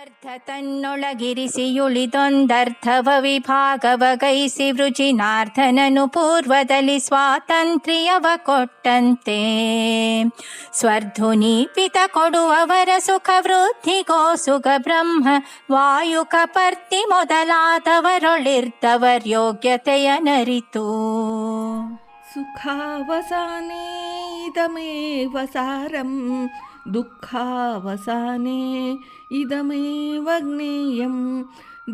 ಅರ್ಥ ತನ್ನೊಳಗಿರಿಸಿಯುಳಿದೊಂದರ್ಥವ ವಿಭಾಗವಗೈಸಿ ವೃಜಿನಾರ್ಧನನು ಪೂರ್ವದಲ್ಲಿ ಸ್ವಾತಂತ್ರ್ಯವ ಕೊಟ್ಟಂತೆ ಸ್ವರ್ಧುನೀಪಿತ ಕೊಡುವವರ ಸುಖ ವೃದ್ಧಿಗೋ ಸುಖ ಬ್ರಹ್ಮ ವಾಯು ಕಪರ್ತಿ ಮೊದಲಾದವರೊಳಿರ್ತವರ್ ಯೋಗ್ಯತೆಯ ನರಿತು ಸುಖಾವಸಾನೇ ಇದಮೇವ ಸಾರಂ ದುಃಖಾವಸಾನೇ ಇದಮೇವ ಜ್ಞೇಯಂ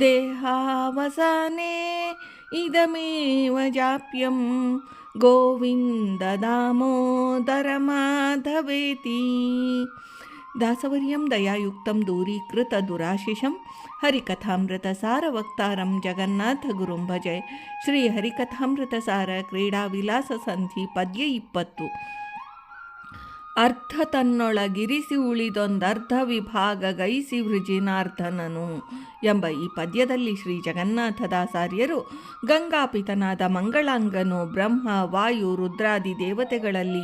ದೇಹಾವಸಾನೇ ಇದಮೇವ ಜಾಪ್ಯಂ ಗೋವಿಂದ ದಾಮೋದರ ಮಾಧವೇತಿ ದಾಸವರ್ಯಂ ದಯಾಯುಕ್ತಂ ದೂರೀಕೃತ ದುರಾಶಿಷಂ ಹರಿಕಥಾಮೃತ ಸಾರ ವಕ್ತಾರಂ ಜಗನ್ನಾಥ ಗುರುಂ ಭಜೆ. ಶ್ರೀ ಹರಿಕಥಾಮೃತ ಸಾರ ಕ್ರೀಡಾ ವಿಲಾಸ ಸಂಧಿ ಪದ್ಯ 20. ಅರ್ಥ ತನ್ನೊಳಗಿರಿಸಿ ಉಳಿದೊಂದರ್ಧ ವಿಭಾಗ ಗೈಸಿ ವೃಜಿನಾರ್ಧನನು ಎಂಬ ಈ ಪದ್ಯದಲ್ಲಿ ಶ್ರೀ ಜಗನ್ನಾಥದಾಸಾರ್ಯರು ಗಂಗಾಪಿತನಾದ ಮಂಗಳಾಂಗನು ಬ್ರಹ್ಮ ವಾಯು ರುದ್ರಾದಿ ದೇವತೆಗಳಲ್ಲಿ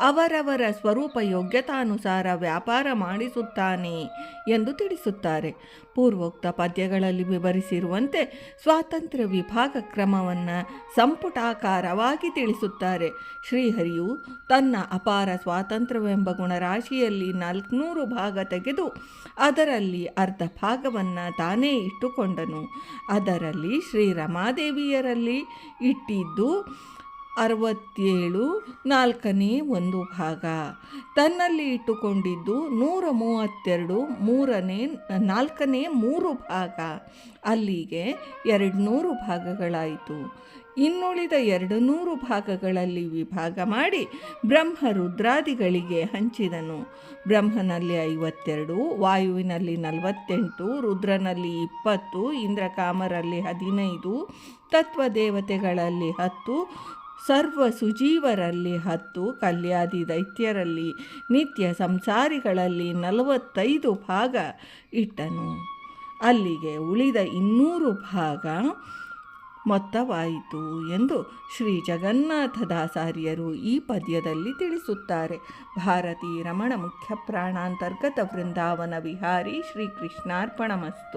ಅವರವರ ಸ್ವರೂಪ ಯೋಗ್ಯತಾನುಸಾರ ವ್ಯಾಪಾರ ಮಾಡಿಸುತ್ತಾನೆ ಎಂದು ತಿಳಿಸುತ್ತಾರೆ. ಪೂರ್ವೋಕ್ತ ಪದ್ಯಗಳಲ್ಲಿ ವಿವರಿಸಿರುವಂತೆ ಸ್ವಾತಂತ್ರ್ಯ ವಿಭಾಗ ಕ್ರಮವನ್ನು ಸಂಪುಟಾಕಾರವಾಗಿ ತಿಳಿಸುತ್ತಾರೆ. ಶ್ರೀಹರಿಯು ತನ್ನ ಅಪಾರ ಸ್ವಾತಂತ್ರ್ಯವೆಂಬ ಗುಣರಾಶಿಯಲ್ಲಿ 400 ಭಾಗ ತೆಗೆದು ಅದರಲ್ಲಿ ಅರ್ಧ ಭಾಗವನ್ನು ತಾನೇ ಇಟ್ಟುಕೊಂಡನು. ಅದರಲ್ಲಿ ಶ್ರೀ ರಮಾದೇವಿಯರಲ್ಲಿ ಇಟ್ಟಿದ್ದು 67 4ನೇ 1 ಭಾಗ, ತನ್ನಲ್ಲಿ ಇಟ್ಟುಕೊಂಡಿದ್ದು 132 4ನೇ 3 ಭಾಗ, ಅಲ್ಲಿಗೆ 200 ಭಾಗಗಳಾಯಿತು. ಇನ್ನುಳಿದ 200 ಭಾಗಗಳಲ್ಲಿ ವಿಭಾಗ ಮಾಡಿ ಬ್ರಹ್ಮ ರುದ್ರಾದಿಗಳಿಗೆ ಹಂಚಿದನು. ಬ್ರಹ್ಮನಲ್ಲಿ 52, ವಾಯುವಿನಲ್ಲಿ 48, ರುದ್ರನಲ್ಲಿ 20, ಇಂದ್ರಕಾಮರಲ್ಲಿ 15, ತತ್ವದೇವತೆಗಳಲ್ಲಿ 10, ಸರ್ವ ಸುಜೀವರಲ್ಲಿ 10, ಕಲ್ಯಾದಿ ದೈತ್ಯರಲ್ಲಿ ನಿತ್ಯ ಸಂಸಾರಿಗಳಲ್ಲಿ 45 ಭಾಗ ಇಟ್ಟನು. ಅಲ್ಲಿಗೆ ಉಳಿದ 200 ಭಾಗ ಮೊತ್ತವಾಯಿತು ಎಂದು ಶ್ರೀ ಜಗನ್ನಾಥದಾಸಾರ್ಯರು ಈ ಪದ್ಯದಲ್ಲಿ ತಿಳಿಸುತ್ತಾರೆ. ಭಾರತೀ ರಮಣ ಮುಖ್ಯ ಪ್ರಾಣಾಂತರ್ಗತ ವೃಂದಾವನ ವಿಹಾರಿ ಶ್ರೀಕೃಷ್ಣಾರ್ಪಣಮಸ್ತು.